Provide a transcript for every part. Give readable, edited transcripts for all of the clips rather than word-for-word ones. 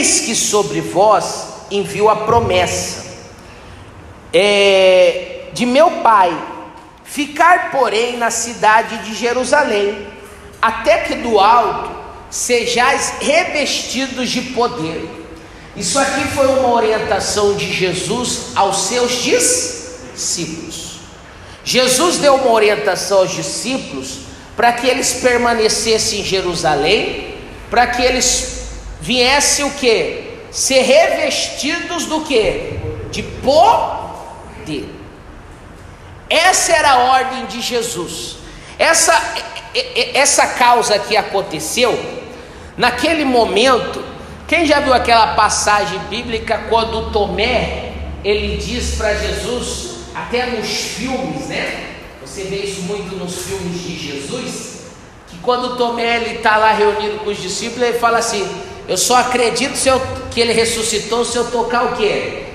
eis que sobre vós envio a promessa de meu Pai. Ficar, porém, na cidade de Jerusalém, até que do alto sejais revestidos de poder. Isso aqui foi uma orientação de Jesus aos seus discípulos. Jesus deu uma orientação aos discípulos para que eles permanecessem em Jerusalém, para que eles viessem o quê? Ser revestidos do quê? De poder. Essa era a ordem de Jesus. Essa causa que aconteceu naquele momento. Quem já viu aquela passagem bíblica quando Tomé, ele diz para Jesus, até nos filmes, né? Você vê isso muito nos filmes de Jesus, que quando Tomé ele está lá reunido com os discípulos, ele fala assim: eu só acredito que ele ressuscitou se eu tocar o quê?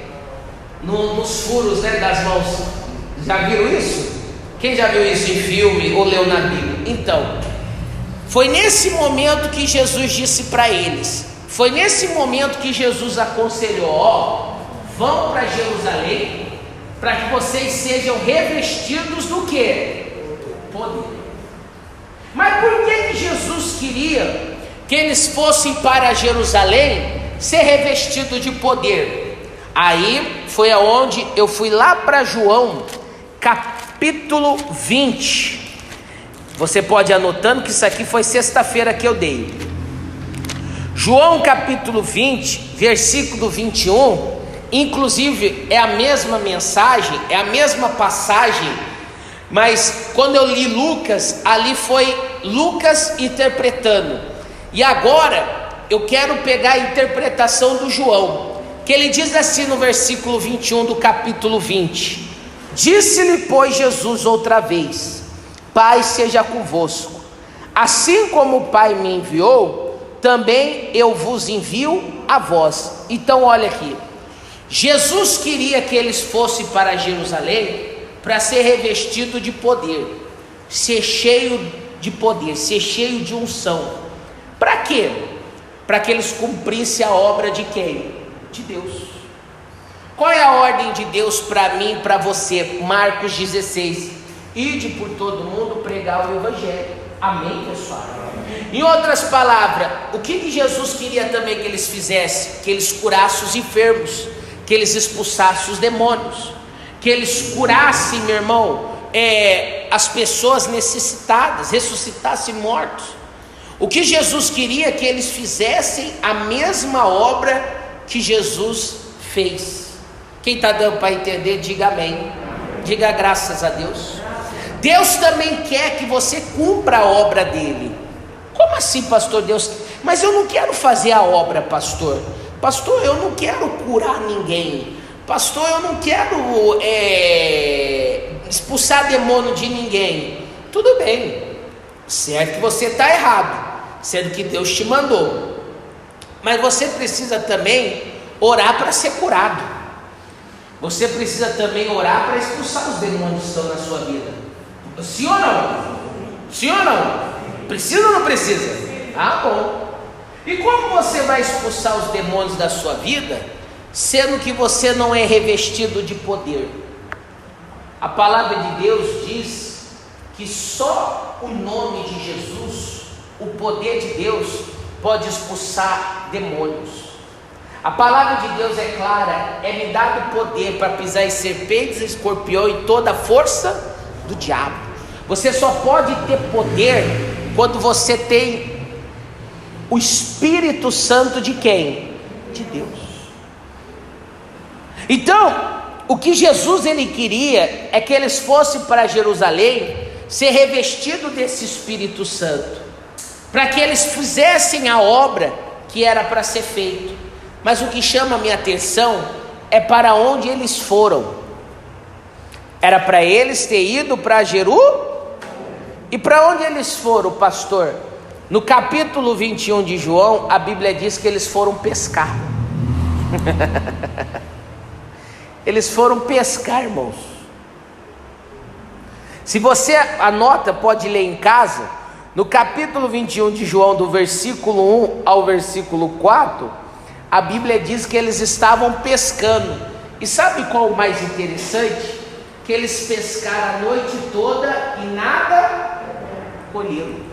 Nos furos, né, das mãos. Já viram isso? Quem já viu isso em filme ou leu na Bíblia? Então, foi nesse momento que Jesus disse para eles, foi nesse momento que Jesus aconselhou: vão para Jerusalém, para que vocês sejam revestidos do quê? Poder. Mas por que Jesus queria que eles fossem para Jerusalém ser revestidos de poder? Aí foi aonde eu fui lá para João capítulo 20. Você pode ir anotando que isso aqui foi sexta-feira que eu dei. João capítulo 20, versículo 21. Inclusive é a mesma mensagem, é a mesma passagem, mas quando eu li Lucas, ali foi Lucas interpretando. E agora eu quero pegar a interpretação do João, que ele diz assim no versículo 21 do capítulo 20: Disse-lhe, pois, Jesus outra vez: Pai seja convosco, assim como o Pai me enviou, também eu vos envio a vós. Então olha aqui, Jesus queria que eles fossem para Jerusalém para ser revestido de poder, ser cheio de poder, ser cheio de unção. Para quê? Para que eles cumprissem a obra de quem? De Deus. Qual é a ordem de Deus para mim e para você? Marcos 16: ide por todo mundo pregar o evangelho. Amém, pessoal? Em outras palavras, o que Jesus queria também que eles fizessem? Que eles curassem os enfermos, que eles expulsassem os demônios, que eles curassem, meu irmão, as pessoas necessitadas, ressuscitassem mortos. O que Jesus queria que eles fizessem a mesma obra que Jesus fez. Quem está dando para entender, diga amém, diga graças a Deus. Deus também quer que você cumpra a obra dele. Como assim, pastor? Deus, mas eu não quero fazer a obra, pastor. Pastor, eu não quero curar ninguém. Pastor, eu não quero expulsar demônio de ninguém. Tudo bem, certo que você está errado, sendo que Deus te mandou. Mas você precisa também orar para ser curado. Você precisa também orar para expulsar os demônios que estão na sua vida. Sim ou não? Sim ou não? Precisa ou não precisa? Ah, bom. E como você vai expulsar os demônios da sua vida, sendo que você não é revestido de poder? A palavra de Deus diz que só o nome de Jesus, o poder de Deus, pode expulsar demônios. A palavra de Deus é clara: é-me dado poder para pisar em serpentes, escorpião e toda a força do diabo. Você só pode ter poder quando você tem o Espírito Santo de quem? De Deus. Então, o que Jesus ele queria é que eles fossem para Jerusalém ser revestidos desse Espírito Santo, para que eles fizessem a obra que era para ser feita. Mas o que chama a minha atenção é para onde eles foram. Era para eles ter ido para Jerusalém. E para onde eles foram, pastor? No capítulo 21 de João, a Bíblia diz que eles foram pescar. Eles foram pescar, irmãos. Se você anota, pode ler em casa, no capítulo 21 de João, do versículo 1 ao versículo 4, a Bíblia diz que eles estavam pescando. E sabe qual o mais interessante? Que eles pescaram a noite toda e nada colheram.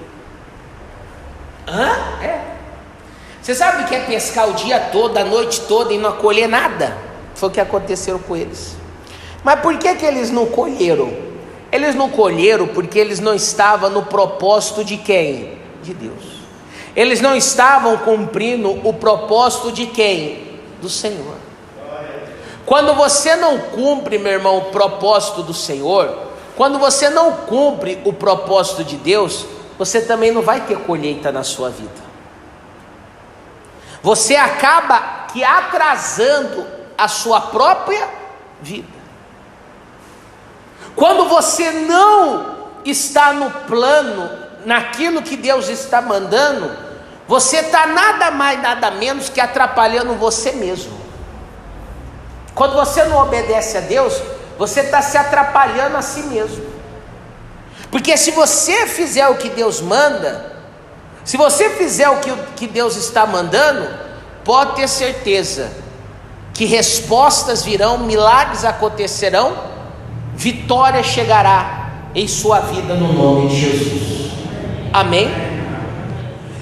Você sabe o que é pescar o dia todo, a noite toda e não colher nada? Foi o que aconteceu com eles. Mas por que eles não colheram? Eles não colheram porque eles não estavam no propósito de quem? De Deus. Eles não estavam cumprindo o propósito de quem? Do Senhor. Quando você não cumpre, meu irmão, o propósito do Senhor, quando você não cumpre o propósito de Deus, você também não vai ter colheita na sua vida. Você acaba que atrasando a sua própria vida. Quando você não está no plano, naquilo que Deus está mandando, você está nada mais, nada menos que atrapalhando você mesmo. Quando você não obedece a Deus, você está se atrapalhando a si mesmo. Porque se você fizer o que Deus manda, se você fizer o que Deus está mandando, pode ter certeza que respostas virão, milagres acontecerão, vitória chegará em sua vida no nome de Jesus. Amém?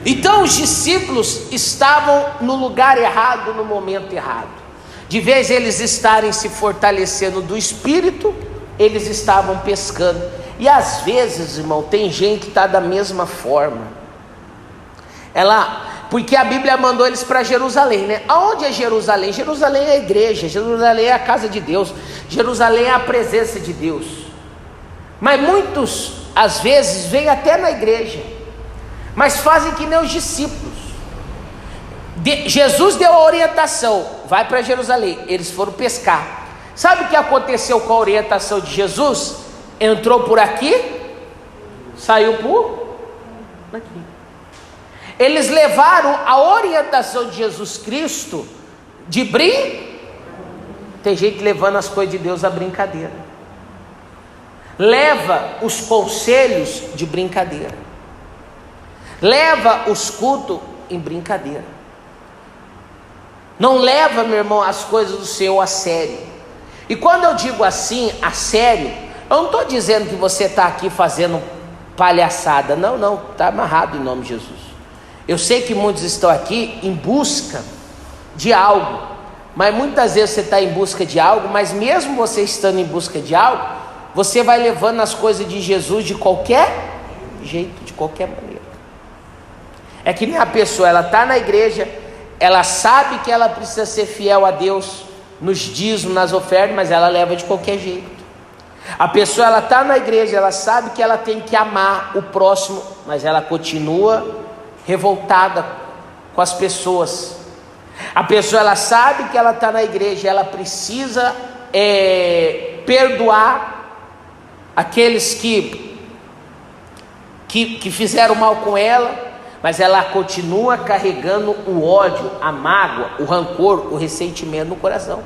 Então os discípulos estavam no lugar errado, no momento errado. De vez eles estarem se fortalecendo do Espírito, eles estavam pescando. E às vezes, irmão, tem gente que está da mesma forma. Porque a Bíblia mandou eles para Jerusalém, né? Aonde é Jerusalém? Jerusalém é a igreja, Jerusalém é a casa de Deus, Jerusalém é a presença de Deus. Mas muitos, às vezes, vêm até na igreja, mas fazem que nem os discípulos. Jesus deu a orientação, vai para Jerusalém, eles foram pescar. Sabe o que aconteceu com a orientação de Jesus? Entrou por aqui, saiu por aqui. Eles levaram a orientação de Jesus Cristo de Tem gente levando as coisas de Deus a brincadeira. Leva os conselhos de brincadeira. Leva os cultos em brincadeira. Não leva, meu irmão, as coisas do Senhor a sério. E quando eu digo assim, a sério, eu não estou dizendo que você está aqui fazendo palhaçada. Não, está amarrado em nome de Jesus. Eu sei que muitos estão aqui em busca de algo, mas muitas vezes você está em busca de algo, mas mesmo você estando em busca de algo, você vai levando as coisas de Jesus de qualquer jeito, de qualquer maneira. É que nem a pessoa, ela está na igreja, ela sabe que ela precisa ser fiel a Deus nos dízimos, nas ofertas, mas ela leva de qualquer jeito. A pessoa, ela está na igreja, ela sabe que ela tem que amar o próximo, mas ela continua revoltada com as pessoas. A pessoa, ela sabe que ela está na igreja, ela precisa perdoar aqueles que fizeram mal com ela, mas ela continua carregando o ódio, a mágoa, o rancor, o ressentimento no coração.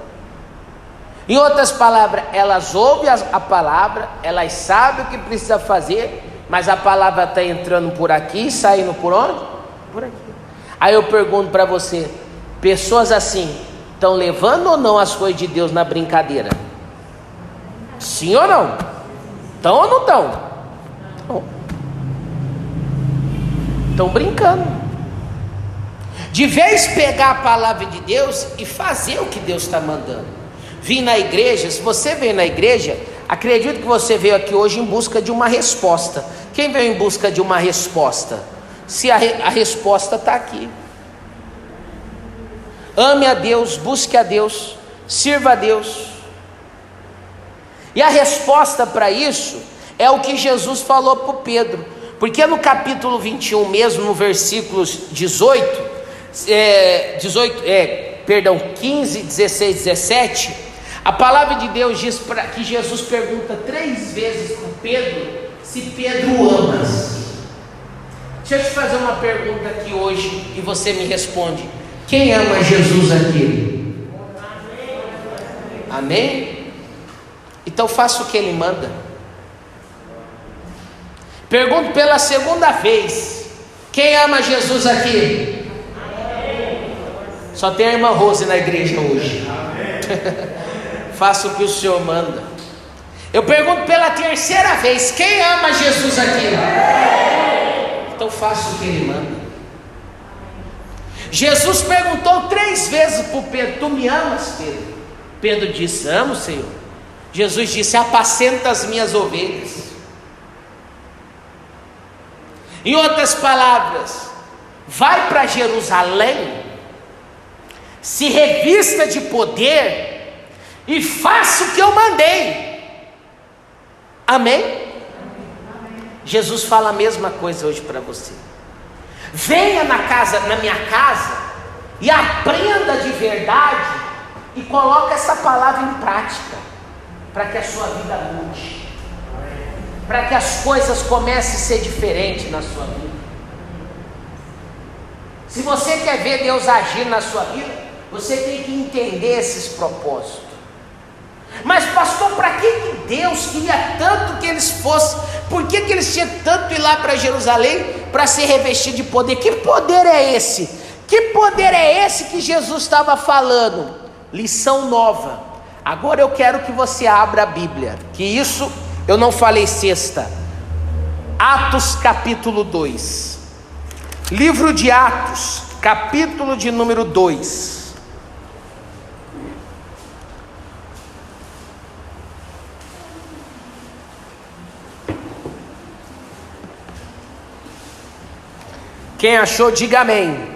Em outras palavras, elas ouvem a palavra, elas sabem o que precisa fazer, mas a palavra está entrando por aqui e saindo por onde? Por aqui. Aí eu pergunto para você, pessoas assim, estão levando ou não as coisas de Deus na brincadeira? Sim ou não? Estão ou não estão? Estão brincando. De vez pegar a palavra de Deus e fazer o que Deus está mandando. Vim na igreja, se você veio na igreja, acredito que você veio aqui hoje em busca de uma resposta. Quem veio em busca de uma resposta? Se a resposta está aqui. Ame a Deus, busque a Deus, sirva a Deus. E a resposta para isso é o que Jesus falou para o Pedro. Porque no capítulo 21 mesmo, no versículos 15, 16, 17... a palavra de Deus diz que Jesus pergunta 3 vezes para Pedro se Pedro amas. Deixa eu te fazer uma pergunta aqui hoje e você me responde: quem ama Jesus aqui? Amém? Então faça o que Ele manda. Pergunto pela segunda vez: quem ama Jesus aqui? Só tem a irmã Rose na igreja hoje. Faça o que o Senhor manda. Eu pergunto pela terceira vez: quem ama Jesus aqui? Então faça o que Ele manda. Jesus perguntou 3 vezes para o Pedro: tu me amas, Pedro? Pedro disse: amo, Senhor. Jesus disse: apacenta as minhas ovelhas. Em outras palavras, vai para Jerusalém, se revista de poder e faça o que eu mandei. Amém? Jesus fala a mesma coisa hoje para você. Venha na minha casa e aprenda de verdade e coloque essa palavra em prática, para que a sua vida mude, para que as coisas comecem a ser diferentes na sua vida. Se você quer ver Deus agir na sua vida, você tem que entender esses propósitos. Mas pastor, para que Deus queria tanto que eles fossem? Por que eles tinham tanto ir lá para Jerusalém para ser revestido de poder? Que poder é esse? Que poder é esse que Jesus estava falando? Lição nova. Agora eu quero que você abra a Bíblia, que isso eu não falei sexta. Atos capítulo 2. Livro de Atos, capítulo de número 2. Quem achou, diga amém.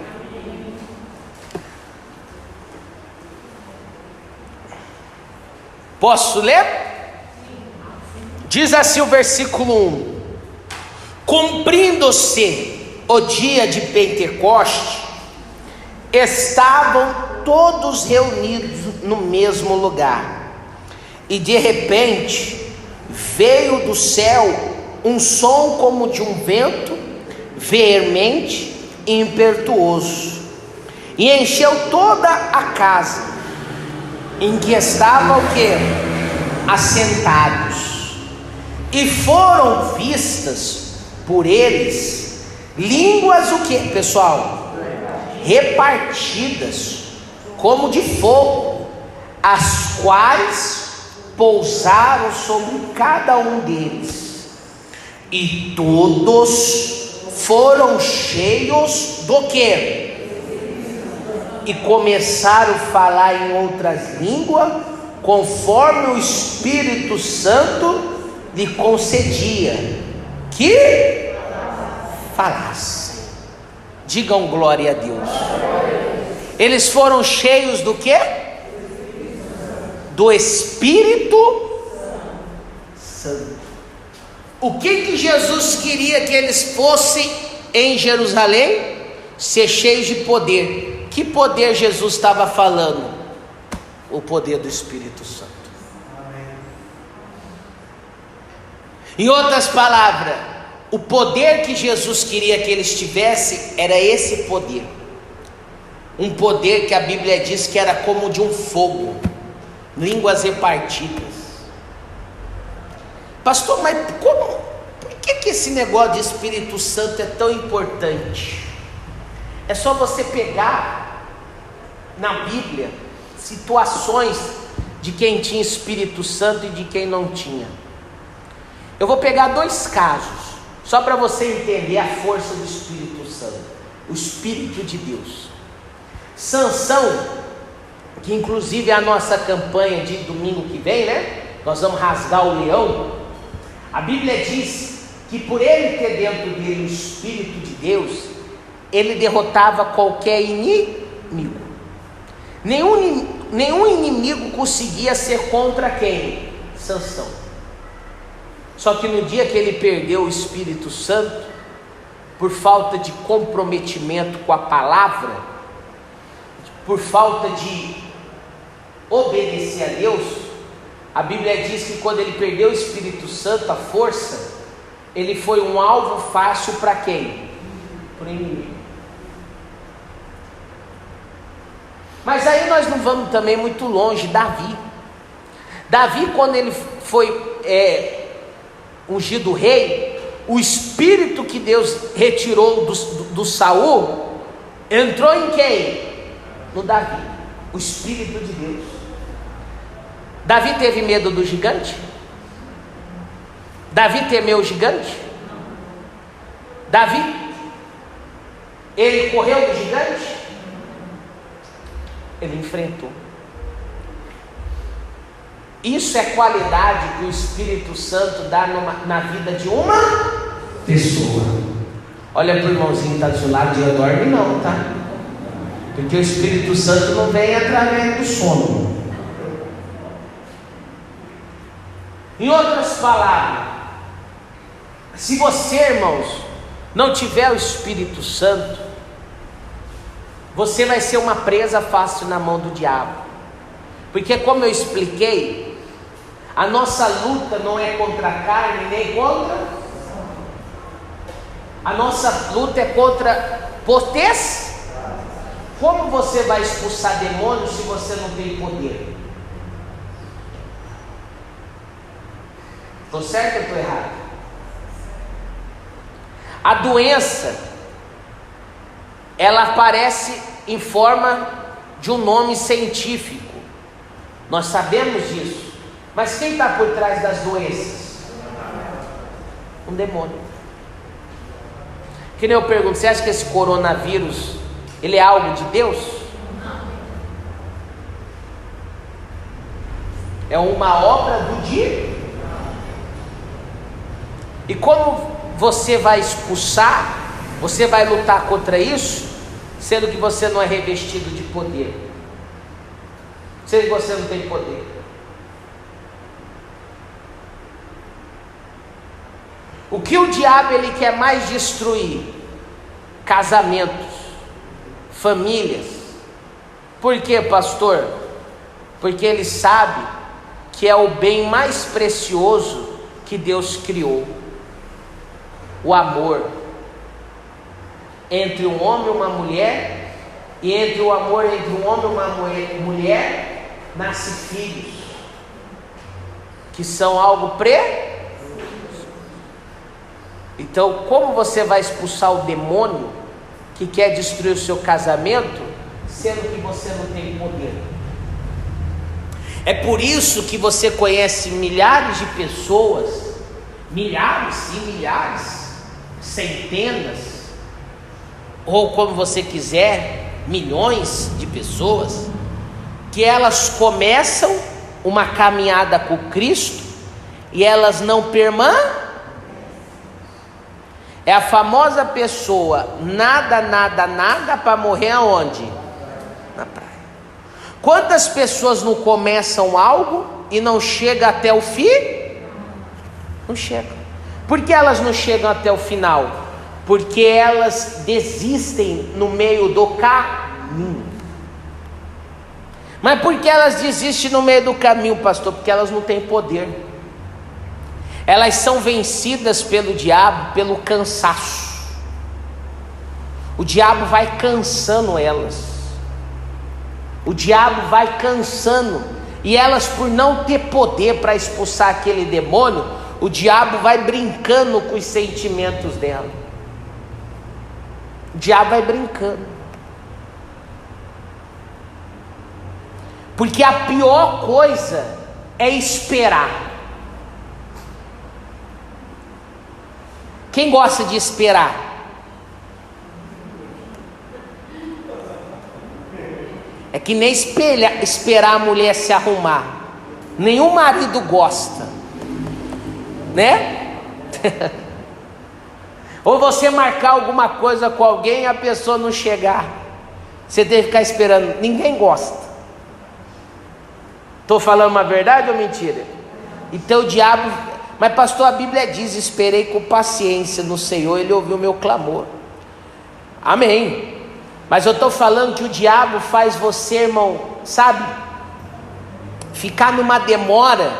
Posso ler? Diz assim o versículo 1: cumprindo-se o dia de Pentecoste, estavam todos reunidos no mesmo lugar, e de repente veio do céu um som como de um vento veemente e impetuoso, e encheu toda a casa em que estavam o quê? Assentados, e foram vistas por eles línguas o que, pessoal? Repartidas como de fogo, as quais pousaram sobre cada um deles, e todos foram cheios do que? E começaram a falar em outras línguas, conforme o Espírito Santo lhe concedia que falassem. Digam glória a Deus. Eles foram cheios do que? Do Espírito Santo. O que Jesus queria que eles fossem em Jerusalém? Ser cheios de poder. Que poder Jesus estava falando? O poder do Espírito Santo. Em outras palavras, o poder que Jesus queria que eles tivessem era esse poder. Um poder que a Bíblia diz que era como de um fogo, línguas repartidas. Pastor, mas por que esse negócio de Espírito Santo é tão importante? É só você pegar na Bíblia situações de quem tinha Espírito Santo e de quem não tinha. Eu vou pegar 2 casos, só para você entender a força do Espírito Santo, o Espírito de Deus. Sansão, que inclusive é a nossa campanha de domingo que vem, né? Nós vamos rasgar o leão. A Bíblia diz que por ele ter dentro dele o Espírito de Deus, ele derrotava qualquer inimigo. Nenhum inimigo conseguia ser contra quem? Sansão. Só que no dia que ele perdeu o Espírito Santo, por falta de comprometimento com a palavra, por falta de obedecer a Deus, a Bíblia diz que quando ele perdeu o Espírito Santo, a força, ele foi um alvo fácil para quem? Para o inimigo. Mas aí nós não vamos também muito longe. Davi, quando ele foi ungido rei, o espírito que Deus retirou do Saul entrou em quem? no Davi, o Espírito de Deus. Davi teve medo do gigante? Davi temeu o gigante? Davi, ele correu do gigante? Ele enfrentou. Isso é qualidade que o Espírito Santo dá na vida de uma pessoa. Olha para o irmãozinho que está do seu lado, dia dorme não, tá? Porque o Espírito Santo não vem através do sono. Em outras palavras, se você, irmãos, não tiver o Espírito Santo, você vai ser uma presa fácil na mão do diabo. Porque, como eu expliquei, a nossa luta não é contra a carne nem contra. A nossa luta é contra potestades. Como você vai expulsar demônios se você não tem poder? Estou certo ou estou errado? A doença, ela aparece em forma de um nome científico. Nós sabemos disso. Mas quem está por trás das doenças? Um demônio. Que nem eu pergunto, você acha que esse coronavírus, ele é algo de Deus? É uma obra do dia. E como você vai expulsar, você vai lutar contra isso, sendo que você não é revestido de poder, sendo que você não tem poder? O que o diabo ele quer mais destruir? Casamentos, famílias. Por quê, pastor? Porque ele sabe que é o bem mais precioso que Deus criou. O amor entre um homem e uma mulher, e entre o amor entre um homem e uma mulher, nasce filhos, que são algo Então, como você vai expulsar o demônio que quer destruir o seu casamento, sendo que você não tem poder? É por isso que você conhece milhares de pessoas, milhares e milhares, centenas, ou como você quiser, milhões de pessoas, que elas começam uma caminhada com Cristo e elas não permanecem. É a famosa pessoa, nada para morrer aonde? Na praia. Quantas pessoas não começam algo e não chegam até o fim? Não chegam. Por que elas não chegam até o final? Porque elas desistem no meio do caminho. Mas por que elas desistem no meio do caminho, pastor? Porque elas não têm poder. Elas são vencidas pelo diabo, pelo cansaço. O diabo vai cansando elas. O diabo vai cansando. E elas, por não ter poder para expulsar aquele demônio, o diabo vai brincando com os sentimentos dela. O diabo vai brincando. Porque a pior coisa é esperar. Quem gosta de esperar? É que nem esperar a mulher se arrumar. Nenhum marido gosta, né? Ou você marcar alguma coisa com alguém e a pessoa não chegar, você tem que ficar esperando. Ninguém gosta. Estou falando uma verdade ou mentira? Então o diabo... Mas pastor, a Bíblia diz: esperei com paciência no Senhor, Ele ouviu o meu clamor. Amém. Mas eu estou falando que o diabo faz você, irmão, sabe, ficar numa demora.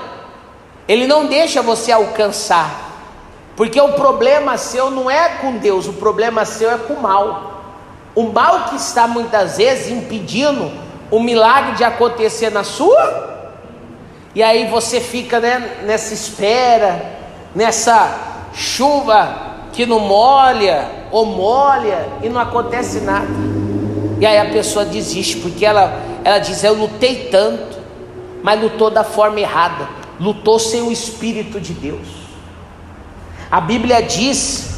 Ele não deixa você alcançar, porque o problema seu não é com Deus, o problema seu é com o mal. O mal que está muitas vezes impedindo o milagre de acontecer na sua. E aí você fica, né, nessa espera, nessa chuva que não molha, ou molha, e não acontece nada. E aí a pessoa desiste, porque ela diz: eu lutei tanto, mas lutou da forma errada, lutou sem o Espírito de Deus. A Bíblia diz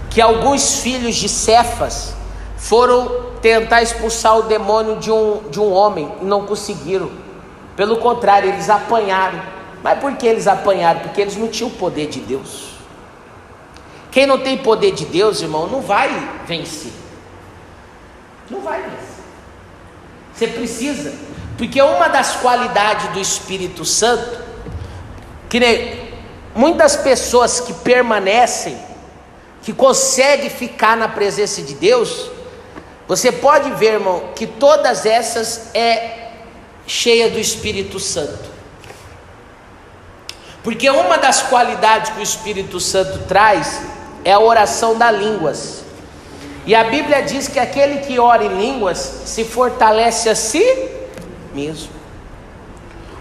que alguns filhos de Cefas foram tentar expulsar o demônio de um homem e não conseguiram. Pelo contrário, eles apanharam. Mas por que eles apanharam? Porque eles não tinham o poder de Deus. Quem não tem poder de Deus, irmão, não vai vencer. Não vai vencer. Você precisa, porque uma das qualidades do Espírito Santo, que nem muitas pessoas que permanecem, que conseguem ficar na presença de Deus, você pode ver, irmão, que todas essas é cheia do Espírito Santo. Porque uma das qualidades que o Espírito Santo traz é a oração das línguas. E a Bíblia diz que aquele que ora em línguas se fortalece a si mesmo.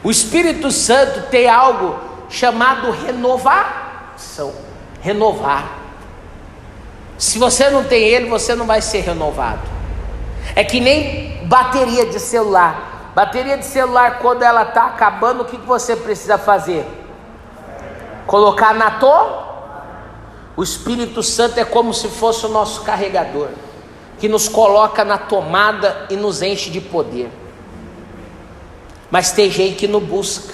O Espírito Santo tem algo chamado renovação. Renovar. Se você não tem ele, você não vai ser renovado. É que nem bateria de celular. Bateria de celular, quando ela está acabando, o que você precisa fazer? Colocar na tomada. O Espírito Santo é como se fosse o nosso carregador, que nos coloca na tomada e nos enche de poder. Mas tem gente que não busca.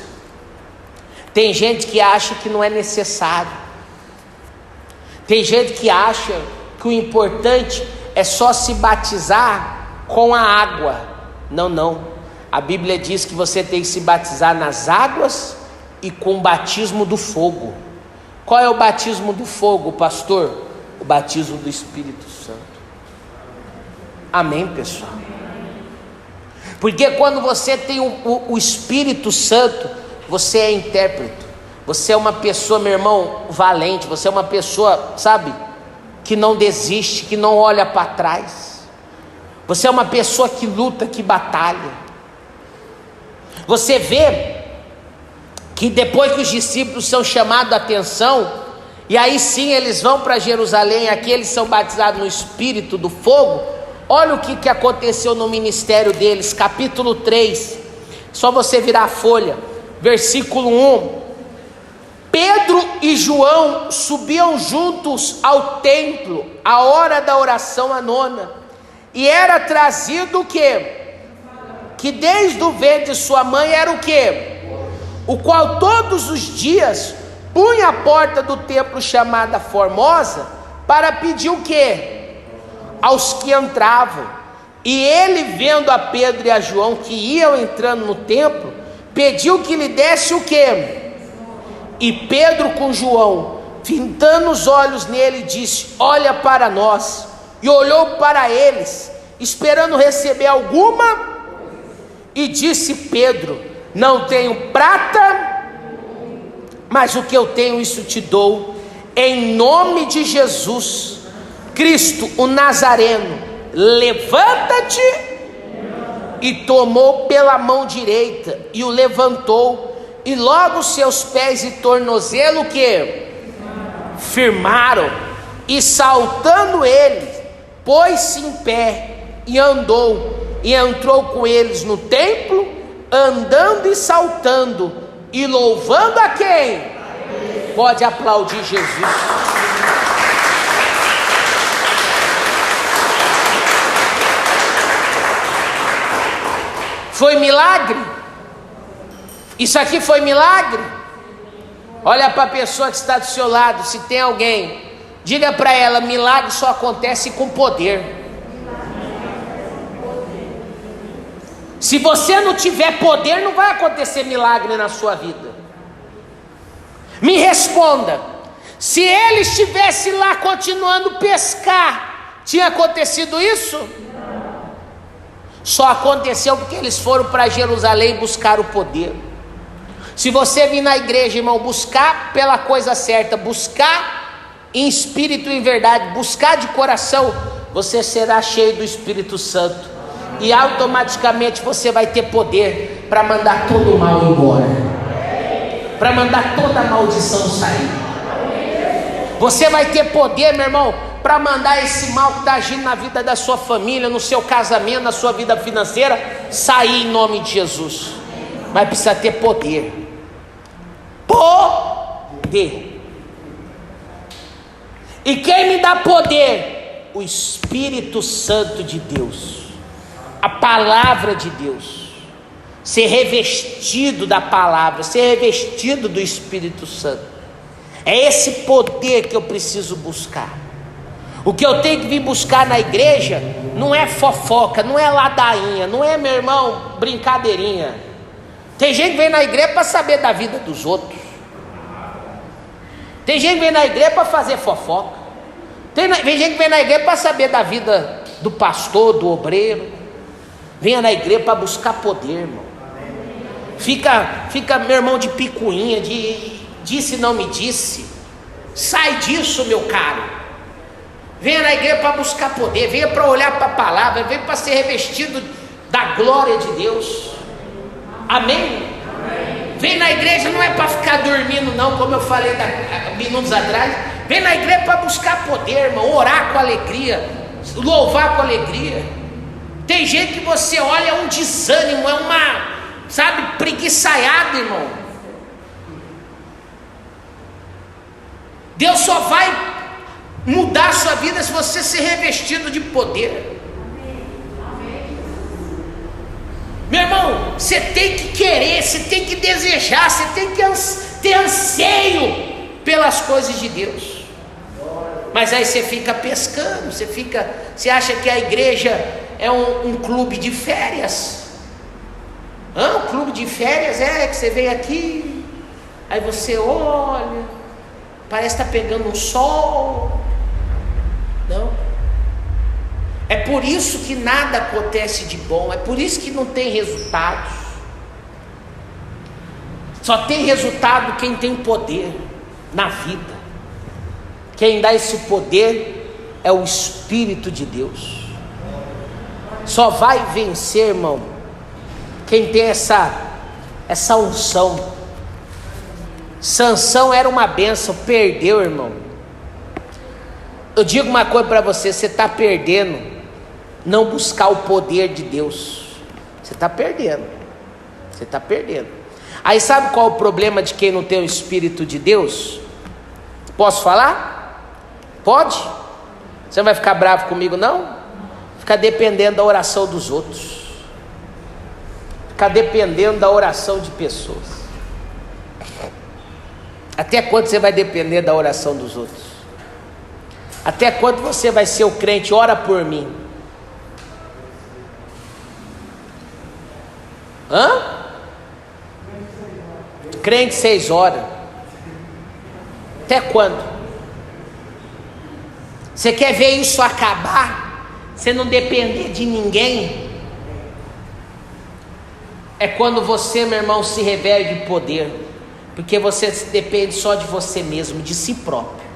Tem gente que acha que não é necessário. Tem gente que acha que o importante é só se batizar com a água. Não, não. A Bíblia diz que você tem que se batizar nas águas e com o batismo do fogo. Qual é o batismo do fogo, pastor? O batismo do Espírito Santo. Amém, pessoal? Porque quando você tem o Espírito Santo, você é intérprete. Você é uma pessoa, meu irmão, valente. Você é uma pessoa, sabe, que não desiste, que não olha para trás. Você é uma pessoa que luta, que batalha. Você vê que depois que os discípulos são chamados a atenção, e aí sim eles vão para Jerusalém, aqui eles são batizados no Espírito do fogo. Olha o que aconteceu no ministério deles, capítulo 3, só você virar a folha, versículo 1. Pedro e João subiam juntos ao templo, à hora da oração à nona, e era trazido o quê? Que desde o ventre de sua mãe era o quê? O qual todos os dias punha a porta do templo chamada Formosa, para pedir o quê? Aos que entravam. E ele, vendo a Pedro e a João que iam entrando no templo, pediu que lhe desse o quê? E Pedro com João, fitando os olhos nele, disse: olha para nós. E olhou para eles, esperando receber alguma. E disse Pedro: não tenho prata, mas o que eu tenho, isso te dou. Em nome de Jesus Cristo, o Nazareno, levanta-te. E tomou pela mão direita e o levantou, e logo seus pés e tornozelo que firmaram, e saltando ele, pôs-se em pé e andou, e entrou com eles no templo, andando e saltando, e louvando a quem? Pode aplaudir Jesus. Foi milagre? Isso aqui foi milagre? Olha para a pessoa que está do seu lado, se tem alguém, diga para ela: milagre só acontece com poder. Se você não tiver poder, não vai acontecer milagre na sua vida. Me responda: se ele estivesse lá continuando a pescar, tinha acontecido isso? Só aconteceu porque eles foram para Jerusalém buscar o poder. Se você vir na igreja, irmão, buscar pela coisa certa, buscar em espírito e em verdade, buscar de coração, você será cheio do Espírito Santo, e automaticamente você vai ter poder para mandar todo o mal embora, para mandar toda a maldição sair. Você vai ter poder, meu irmão, para mandar esse mal que está agindo na vida da sua família, no seu casamento, na sua vida financeira, sair em nome de Jesus. Mas precisa ter poder. Poder. E quem me dá poder? O Espírito Santo de Deus, a palavra de Deus. Ser revestido da palavra, ser revestido do Espírito Santo. É esse poder que eu preciso buscar. O que eu tenho que vir buscar na igreja não é fofoca, não é ladainha, não é, meu irmão, brincadeirinha. Tem gente que vem na igreja para saber da vida dos outros. Tem gente que vem na igreja para fazer fofoca. Tem gente que vem na igreja para saber da vida do pastor, do obreiro. Venha na igreja para buscar poder, irmão. Fica, meu irmão, de picuinha, de disse não me disse. Sai disso, meu caro. Venha na igreja para buscar poder. Venha para olhar para a palavra. Venha para ser revestido da glória de Deus. Amém? Vem na igreja não é para ficar dormindo não, como eu falei minutos atrás. Vem na igreja para buscar poder, irmão. Orar com alegria, louvar com alegria. Tem gente que você olha, é um desânimo, é uma, sabe, preguiçaiada, irmão. Deus só vai mudar a sua vida se você ser revestido de poder. Meu irmão, você tem que querer, você tem que desejar, você tem que ter anseio pelas coisas de Deus. Mas aí você fica pescando, você acha que a igreja é um clube de férias. Um clube de férias que você vem aqui, aí você olha, parece que está pegando um sol. Não. É por isso que nada acontece de bom, é por isso que não tem resultados. Só tem resultado quem tem poder na vida. Quem dá esse poder é o Espírito de Deus. Só vai vencer, irmão, quem tem essa unção. Sansão era uma bênção, perdeu, irmão. Eu digo uma coisa para você, você está perdendo não buscar o poder de Deus. Você está perdendo. Você está perdendo. Aí sabe qual é o problema de quem não tem o Espírito de Deus? Posso falar? Pode? Você não vai ficar bravo comigo não? Ficar dependendo da oração dos outros. Ficar dependendo da oração de pessoas. Até quando você vai depender da oração dos outros? Até quando você vai ser o crente? Ora por mim. Crente 6 horas. Até quando? Você quer ver isso acabar? Você não depender de ninguém? É quando você, meu irmão, se reveste de poder. Porque você depende só de você mesmo, de si próprio.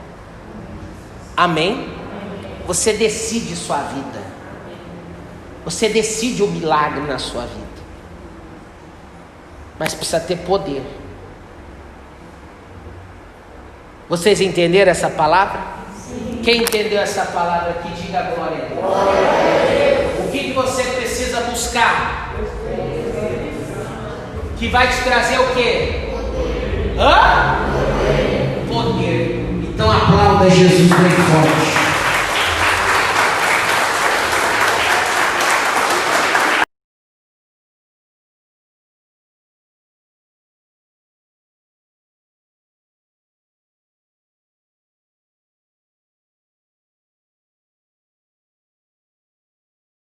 Amém? Você decide sua vida. Você decide o milagre na sua vida. Mas precisa ter poder. Vocês entenderam essa palavra? Sim. Quem entendeu essa palavra aqui, diga glória a Deus. Glória a Deus. O que você precisa buscar? Que vai te trazer o quê? Poder. Poder. Então aplauda Jesus bem forte.